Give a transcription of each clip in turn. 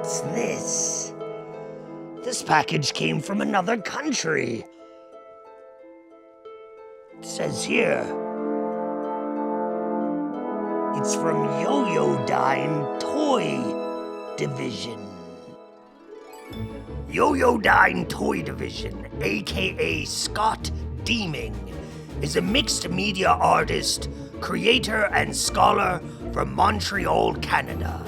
What's this? This package came from another country. It says here, it's from Yoyodyne Toy Division. Yoyodyne Toy Division, aka Scott Deeming, is a mixed media artist, creator, and scholar from Montreal, Canada.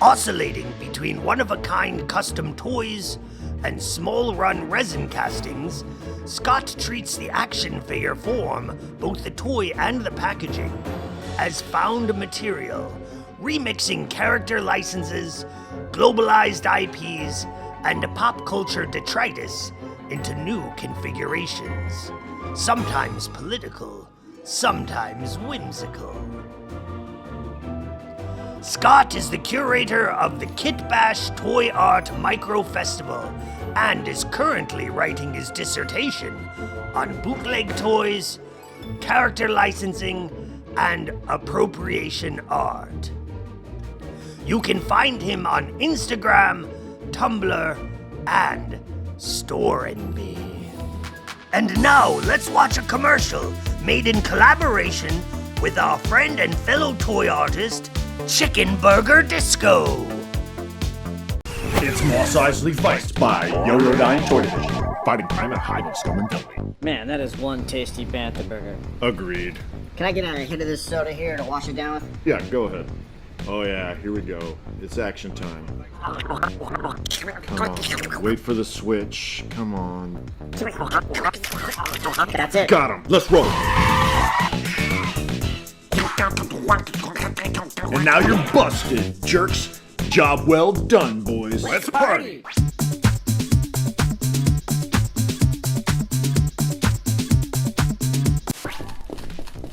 Oscillating between one-of-a-kind custom toys and small-run resin castings, Scott treats the action figure form, both the toy and the packaging, as found material, remixing character licenses, globalized IPs, and pop culture detritus into new configurations, sometimes political, sometimes whimsical. Scott is the curator of the Kit Bash Toy Art Micro Festival and is currently writing his dissertation on bootleg toys, character licensing, and appropriation art. You can find him on Instagram, Tumblr, and Store Envy. And now, let's watch a commercial made in collaboration with our friend and fellow toy artist, Chicken Burger Disco. It's Mos Eisley Vice by Yoyodyne Toy Division, fighting crime and hiding scum and villainy. Man, that is one tasty Bantha burger. Agreed. Can I get a hit of this soda here to wash it down with? Yeah, go ahead. Oh yeah, here we go. It's action time. Come on, wait for the switch. Come on. That's it. Got him. Let's roll. And now you're busted, jerks. Job well done, boys. Let's party.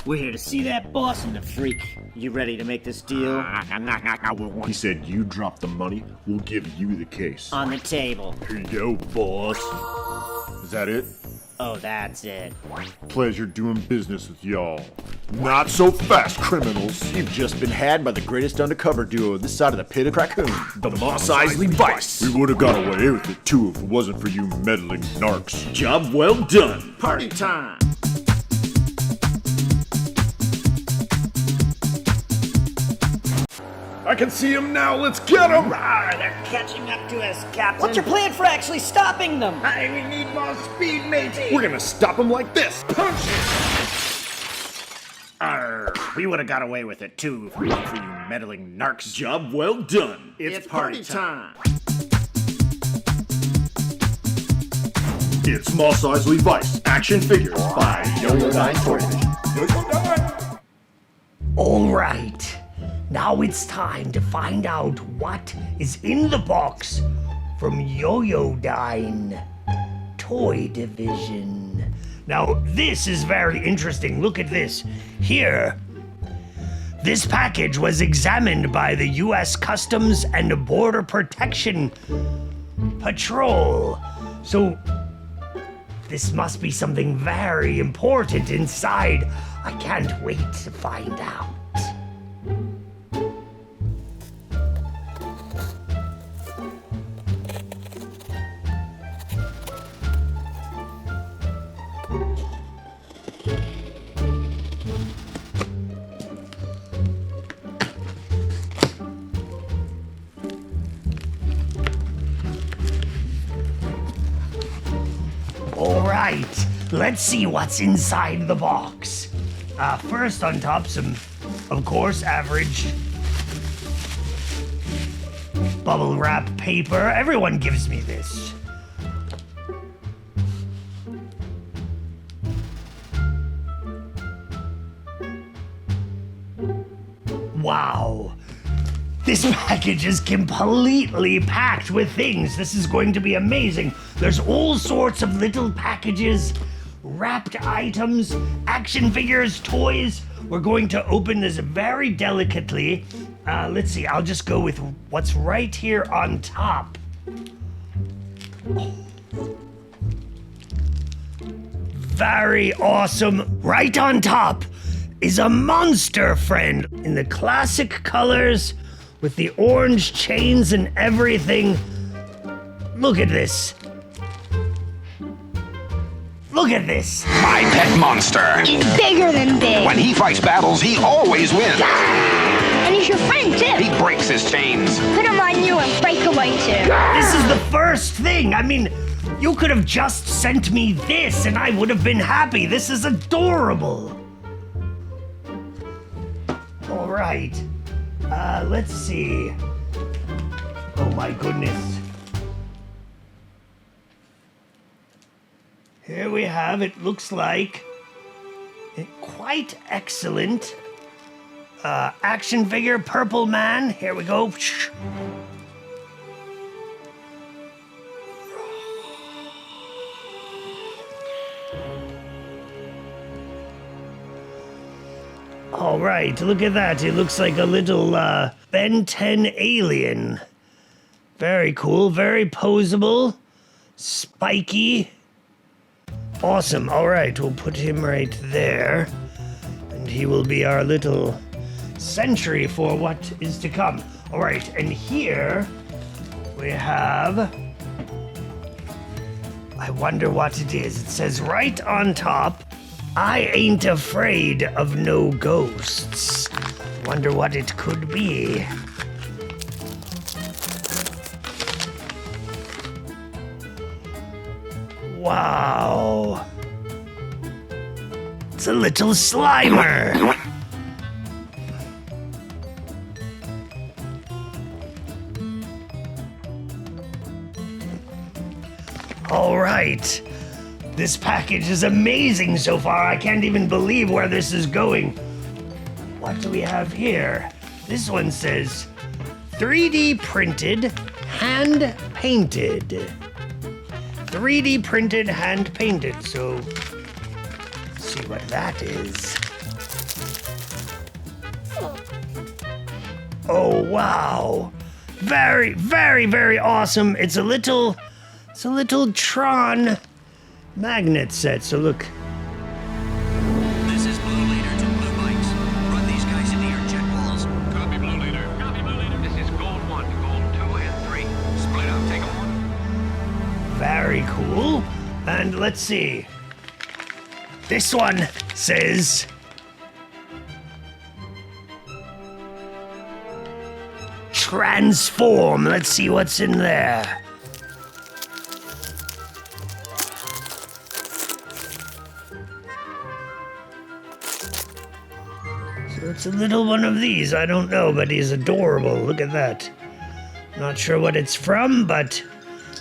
We're here to see that boss and the freak. You ready to make this deal? He said you drop the money, we'll give you the case. On the table. Here you go, boss. Is that it? Oh, that's it. Pleasure doing business with y'all. Not so fast, criminals. You've just been had by the greatest undercover duo this side of the pit of Raccoon, the Mos Eisley Vice. We would have got away with it too if it wasn't for you meddling narcs. Job well done. Party time. I can see him now. Let's get him. They're catching up to us, Captain. What's your plan for actually stopping them? We need more speed, matey. We're gonna stop him like this. Punch! We would have got away with it too if it weren't for you meddling narcs. Job well done. It's party time. It's Mos Eisley Vice Action Figures by Yoyodyne Toy Division. Yoyodyne! All right. Now it's time to find out what is in the box from Yoyodyne Toy Division. Now, this is very interesting. Look at this. Here, this package was examined by the U.S. Customs and Border Protection Patrol. So, this must be something very important inside. I can't wait to find out. All right, let's see what's inside the box. First on top, some, of course, average bubble wrap paper. Everyone gives me this. Wow. This package is completely packed with things. This is going to be amazing. There's all sorts of little packages, wrapped items, action figures, toys. We're going to open this very delicately. Let's see, I'll just go with what's right here on top. Oh. Very awesome. Right on top is a monster friend in the classic colors with the orange chains and everything. Look at this. Look at this. My pet monster. He's bigger than big. When he fights battles, he always wins. And he's your friend, too. He breaks his chains. Put him on you and break away, too. This is the first thing. I mean, you could have just sent me this and I would have been happy. This is adorable. All right. Let's see. Oh my goodness. Here we have, it looks like, quite excellent. Action figure, Purple Man. Here we go. All right, look at that. It looks like a little Ben 10 alien. Very cool, very posable, spiky. Awesome. All right, we'll put him right there. And he will be our little sentry for what is to come. All right, and here we have... I wonder what it is. It says right on top, I ain't afraid of no ghosts. Wonder what it could be. Wow. It's a little Slimer. All right. This package is amazing so far. I can't even believe where this is going. What do we have here? This one says 3D printed, hand painted. 3D printed, hand painted. So let's see what that is. Oh wow. Very, very, very awesome. It's a little Tron magnet set, so look. This is Blue Leader to Blue Bikes. Run these guys into your jet walls. Copy, Blue Leader. Copy, Blue Leader. This is Gold 1 to Gold 2 and 3. Split up, take 'em one. Very cool. And let's see. This one says... Transform. Let's see what's in there. So it's a little one of these. I don't know, but he's adorable. Look at that. Not sure what it's from, but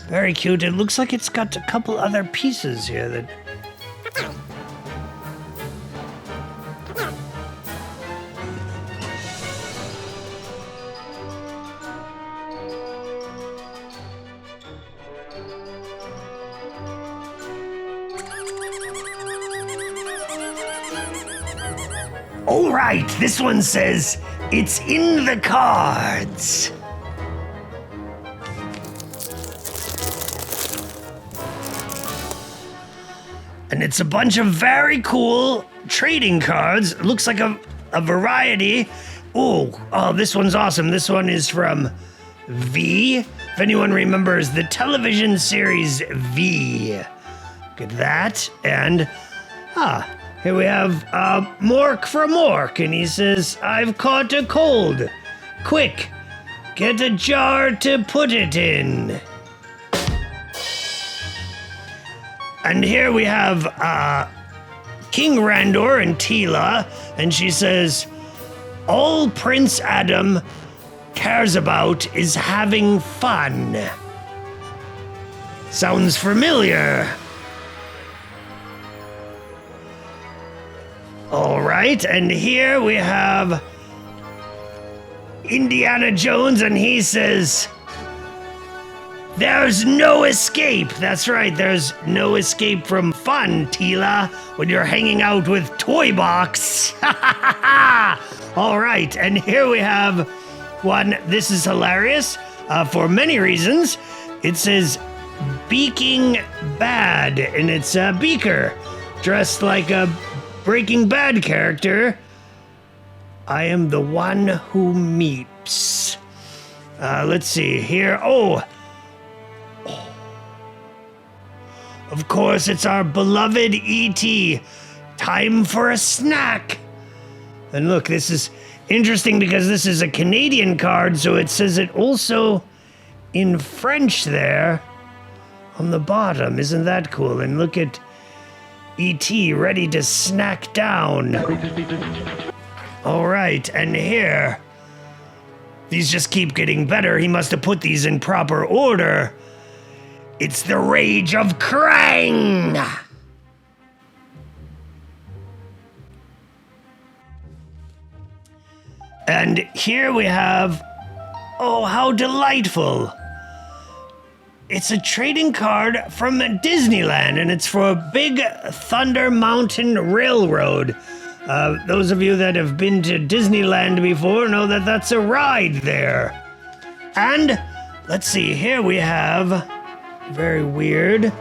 very cute. It looks like it's got a couple other pieces here that... All right, this one says, it's in the cards. And it's a bunch of very cool trading cards. It looks like a variety. Oh, this one's awesome. This one is from V. If anyone remembers the television series V. Look at that. And, here we have Mork from Mork, and he says, I've caught a cold. Quick, get a jar to put it in. And here we have King Randor and Tila, and she says, all Prince Adam cares about is having fun. Sounds familiar. All right, and here we have Indiana Jones, and he says, there's no escape. That's right, there's no escape from fun, Tila, when you're hanging out with Toy Box. All right, and here we have one. This is hilarious for many reasons. It says Beaking Bad, and it's a Beaker dressed like a Breaking Bad character. I am the one who meeps. Let's see here. Oh. Of course, it's our beloved E.T. Time for a snack. And look, this is interesting because this is a Canadian card, so it says it also in French there on the bottom. Isn't that cool? And look at E.T. ready to snack down. All right, and here, these just keep getting better. He must have put these in proper order. It's the Rage of Krang! And here we have, oh, how delightful. It's a trading card from Disneyland, and it's for Big Thunder Mountain Railroad. Those of you that have been to Disneyland before know that that's a ride there. And let's see, here we have, very weird,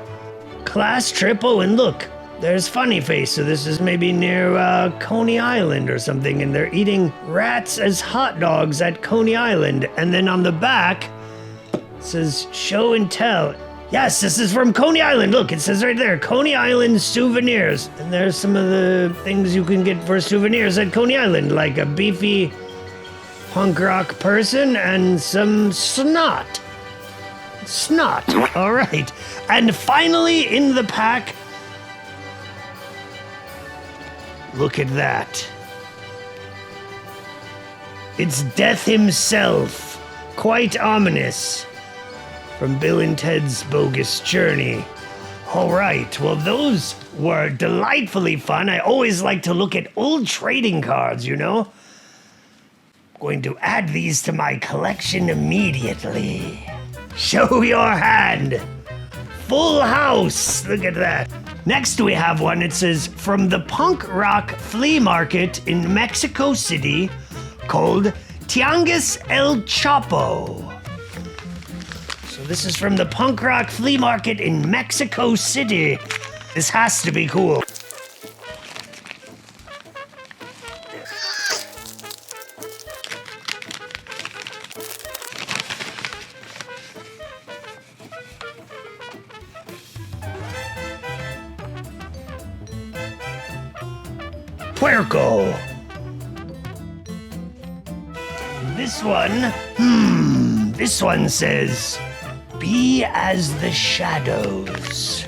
class trip. Oh, and look, there's Funny Face. So this is maybe near Coney Island or something, and they're eating rats as hot dogs at Coney Island. And then on the back, it says show and tell. Yes, this is from Coney Island. Look, it says right there, Coney Island souvenirs. And there's some of the things you can get for souvenirs at Coney Island, like a beefy punk rock person and some snot. All right. And finally in the pack, look at that. It's Death himself. Quite ominous. From Bill and Ted's Bogus Journey. All right, well, those were delightfully fun. I always like to look at old trading cards, you know? I'm going to add these to my collection immediately. Show your hand. Full house. Look at that. Next we have one. It says, from the punk rock flea market in Mexico City called Tianguis El Chapo. So this is from the punk rock flea market in Mexico City. This has to be cool. Puerco. This one says, be as the shadows.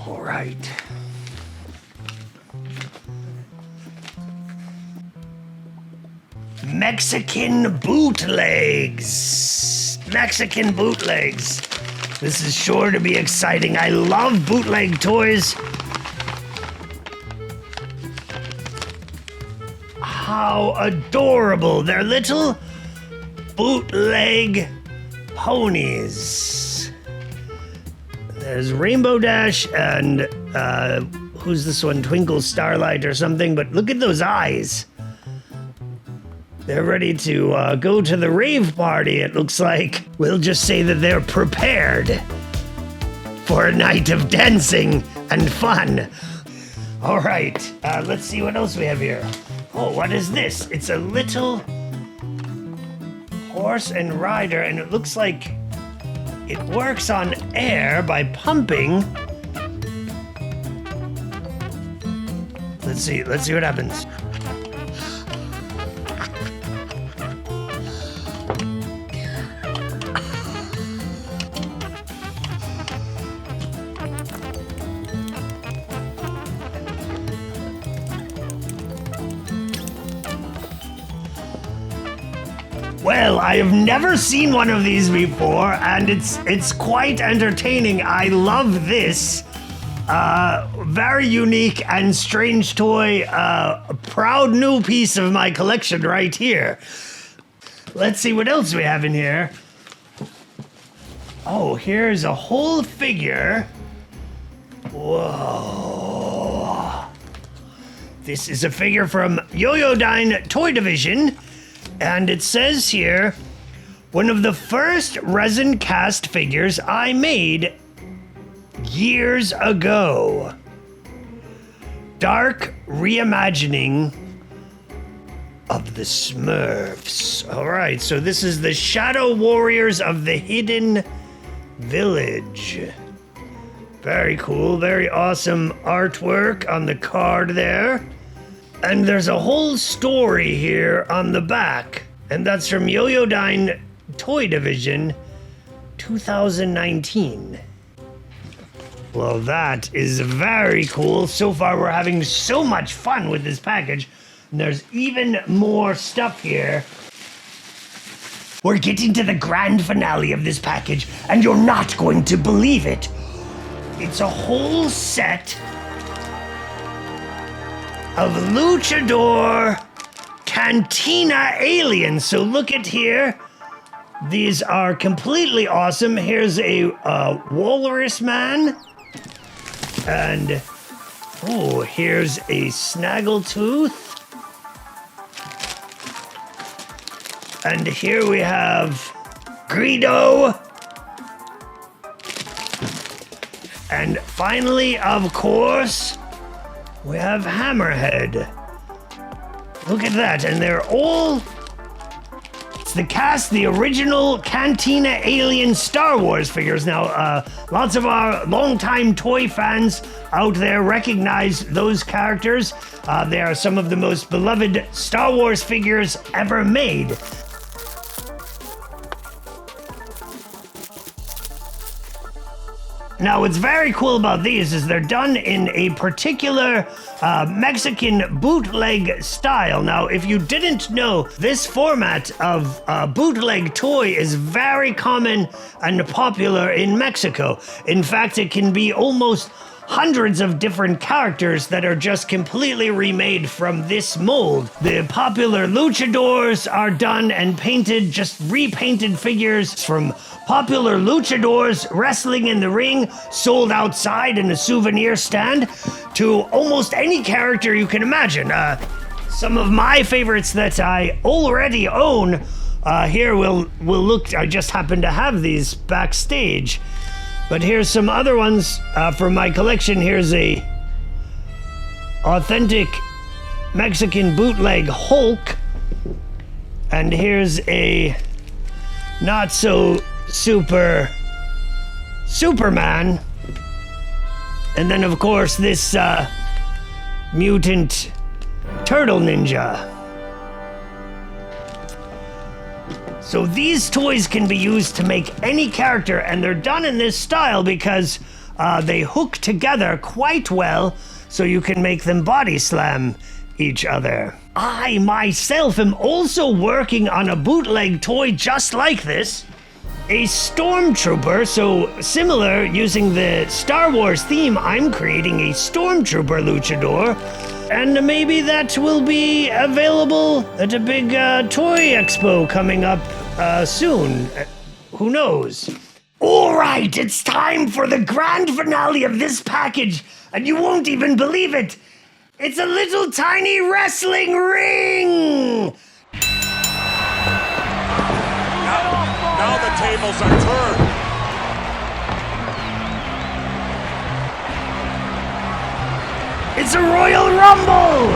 All right. Mexican bootlegs. This is sure to be exciting. I love bootleg toys. How adorable. They're little bootleg ponies. There's Rainbow Dash and who's this one? Twinkle Starlight or something. But look at those eyes. They're ready to go to the rave party, it looks like. We'll just say that they're prepared for a night of dancing and fun. All right, let's see what else we have here. Oh, what is this? It's a little horse and rider, and it looks like it works on air by pumping. Let's see what happens. Well, I have never seen one of these before, and it's quite entertaining. I love this. Very unique and strange toy. A proud new piece of my collection right here. Let's see what else we have in here. Oh, here's a whole figure. Whoa. This is a figure from Yoyodyne Toy Division. And it says here, one of the first resin cast figures I made years ago. Dark reimagining of the Smurfs. All right, so this is the Shadow Warriors of the Hidden Village. Very cool, very awesome artwork on the card there. And there's a whole story here on the back, and that's from Yoyodyne Toy Division 2019. Well, that is very cool. So far, we're having so much fun with this package. And there's even more stuff here. We're getting to the grand finale of this package, and you're not going to believe it. It's a whole set of Luchador Cantina aliens. So look at here. These are completely awesome. Here's a walrus man. And, oh, here's a snaggletooth. And here we have Greedo. And finally, of course, we have Hammerhead. Look at that, and they're all... It's the cast, the original Cantina Alien Star Wars figures. Now, lots of our longtime toy fans out there recognize those characters. They are some of the most beloved Star Wars figures ever made. Now, what's very cool about these is they're done in a particular Mexican bootleg style. Now, if you didn't know, this format of bootleg toy is very common and popular in Mexico. In fact, it can be almost hundreds of different characters that are just completely remade from this mold. The popular luchadors are done and painted, just repainted figures from popular luchadors wrestling in the ring, sold outside in a souvenir stand, to almost any character you can imagine. Some of my favorites that I already own here will look, I just happen to have these backstage. But here's some other ones from my collection. Here's a authentic Mexican bootleg Hulk. And here's a not so super Superman. And then of course this mutant turtle ninja. So these toys can be used to make any character, and they're done in this style because they hook together quite well, so you can make them body slam each other. I myself am also working on a bootleg toy just like this. A Stormtrooper, so similar, using the Star Wars theme, I'm creating a Stormtrooper luchador. And maybe that will be available at a big toy expo coming up soon. Who knows? All right, it's time for the grand finale of this package, and you won't even believe it. It's a little tiny wrestling ring! Now the tables are turned. It's a Royal Rumble!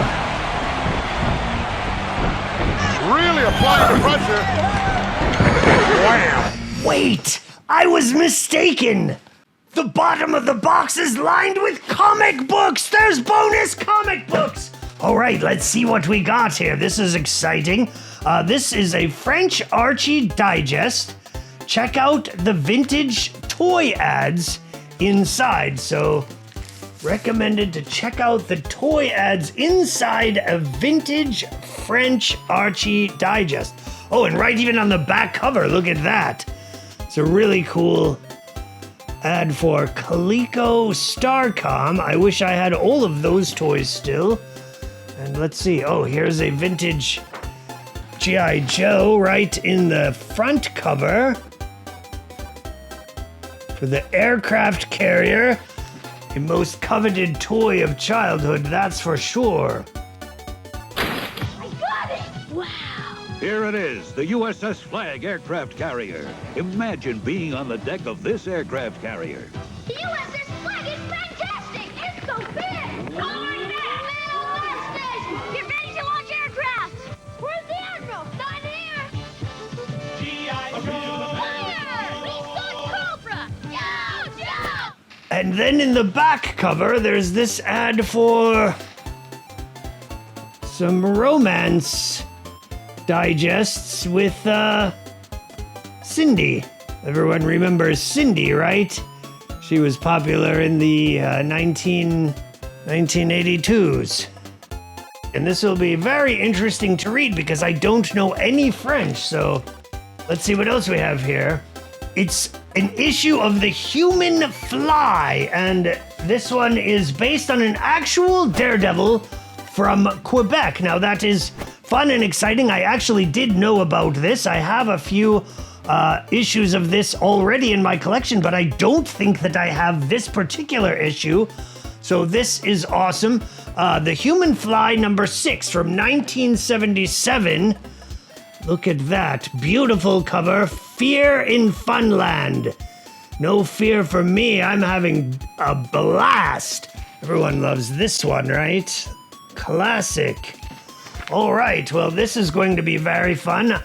Really applying the pressure. Wham! Wait, I was mistaken. The bottom of the box is lined with comic books. There's bonus comic books. All right, let's see what we got here. This is exciting. This is a French Archie digest. Check out the vintage toy ads inside. So recommended to check out the toy ads inside a vintage French Archie digest. Oh, and right even on the back cover, look at that. It's a really cool ad for Coleco Starcom. I wish I had all of those toys still. And let's see. Oh, here's a vintage G.I. Joe right in the front cover for the aircraft carrier. A most coveted toy of childhood, that's for sure. I got it! Wow! Here it is, the USS Flag aircraft carrier. Imagine being on the deck of this aircraft carrier. The USS Flag is fantastic! It's so big! Forward there! Little monsters! Get ready to launch aircraft! Where's the Admiral? Not here! G.I. Joe! Fire! We got Cobra! Go! Go! And then in the back cover, there's this ad for some romance digests with Cindy. Everyone remembers Cindy, right? She was popular in the 1982s. And this will be very interesting to read because I don't know any French, so let's see what else we have here. It's an issue of The Human Fly, and this one is based on an actual daredevil from Quebec. Now that is fun and exciting. I actually did know about this. I have a few issues of this already in my collection, but I don't think that I have this particular issue. So this is awesome. The Human Fly number 6 from 1977. Look at that. Beautiful cover. Fear in Funland. No fear for me. I'm having a blast. Everyone loves this one, right? Classic. All right. Well, this is going to be very fun.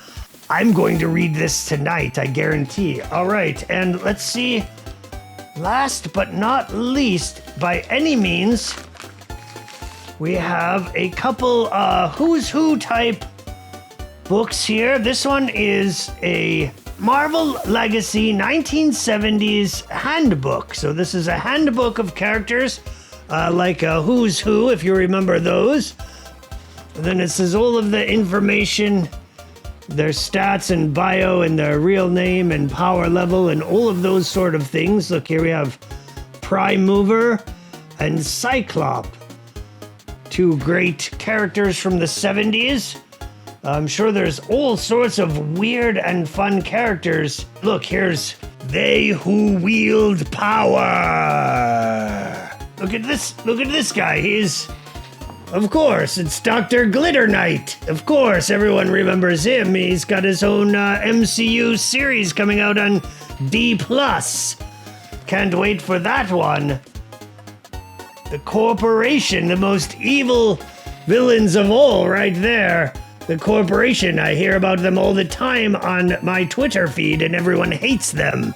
I'm going to read this tonight, I guarantee. All right. And let's see. Last but not least, by any means, we have a couple Who's Who type books here. This one is a Marvel Legacy 1970s handbook. So this is a handbook of characters like a Who's Who, if you remember those. And then it says all of the information, their stats and bio and their real name and power level and all of those sort of things. Look, here we have Prime Mover and Cyclop. Two great characters from the 70s. I'm sure there's all sorts of weird and fun characters. Look, here's They Who Wield Power. Look at this guy. He's, of course, it's Dr. Glitter Knight. Of course, everyone remembers him. He's got his own MCU series coming out on D+. Can't wait for that one. The Corporation, the most evil villains of all, right there. The Corporation, I hear about them all the time on my Twitter feed, and everyone hates them.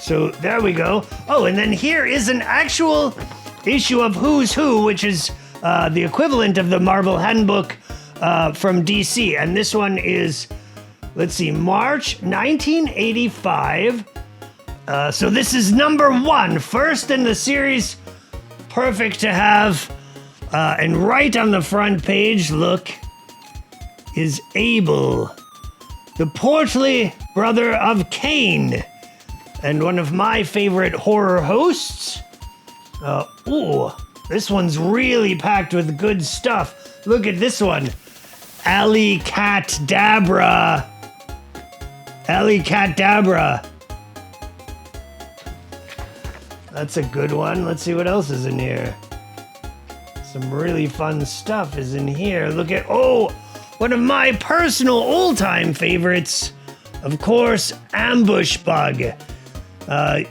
So there we go. Oh, and then here is an actual issue of Who's Who, which is the equivalent of the Marvel Handbook from DC. And this one is, let's see, March 1985. So this is number 1, first in the series. Perfect to have. And right on the front page, look, is Abel, the portly brother of Cain, and one of my favorite horror hosts. Ooh, this one's really packed with good stuff. Look at this one. Alley Cat Dabra. Alley Cat Dabra. That's a good one. Let's see what else is in here. Some really fun stuff is in here. Look at, one of my personal all-time favorites, of course, Ambush Bug.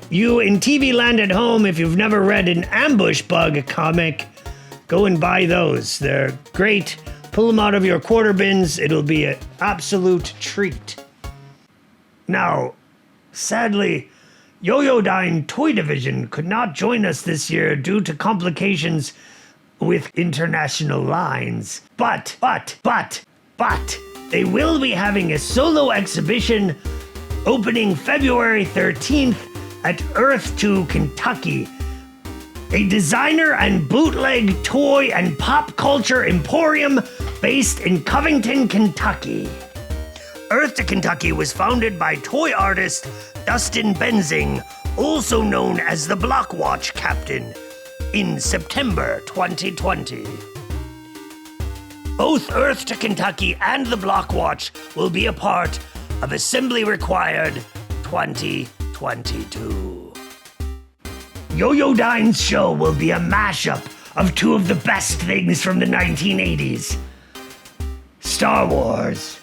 You in TV land at home, if you've never read an Ambush Bug comic, go and buy those. They're great. Pull them out of your quarter bins. It'll be an absolute treat. Now, sadly, Yoyodyne Toy Division could not join us this year due to complications with international lines. But, they will be having a solo exhibition opening February 13th at Earth 2, Kentucky. A designer and bootleg toy and pop culture emporium based in Covington, Kentucky. Earth to Kentucky was founded by toy artist Dustin Benzing, also known as the Blockwatch Captain, in September 2020. Both Earth to Kentucky and the Blockwatch will be a part of Assembly Required 2022. Yoyodyne's show will be a mashup of two of the best things from the 1980s. Star Wars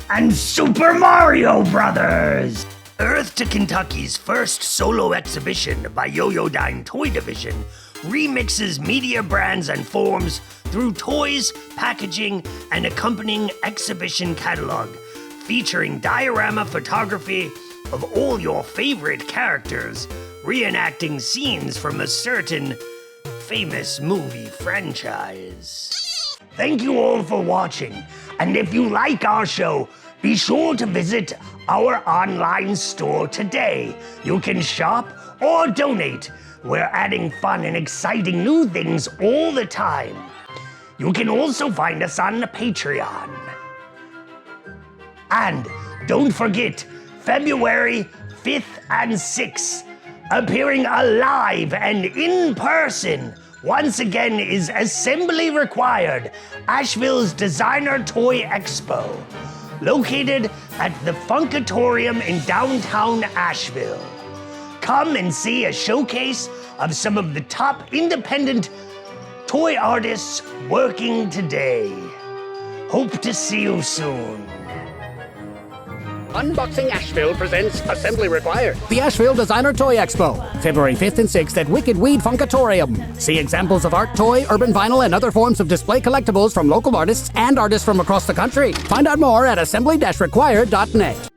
and Super Mario Brothers. Earth to Kentucky's first solo exhibition by Yoyodyne Toy Division remixes media brands and forms through toys, packaging, and accompanying exhibition catalog, featuring diorama photography of all your favorite characters, reenacting scenes from a certain famous movie franchise. Thank you all for watching, and if you like our show, be sure to visit our online store today. You can shop or donate. We're adding fun and exciting new things all the time. You can also find us on Patreon. And don't forget, February 5th and 6th, appearing alive and in person, once again is Assembly Required, Asheville's Designer Toy Expo, located at the Funkatorium in downtown Asheville. Come and see a showcase of some of the top independent toy artists working today. Hope to see you soon. Unboxing Asheville presents Assembly Required. The Asheville Designer Toy Expo, February 5th and 6th at Wicked Weed Funkatorium. See examples of art, toy, urban vinyl, and other forms of display collectibles from local artists and artists from across the country. Find out more at assembly-required.net.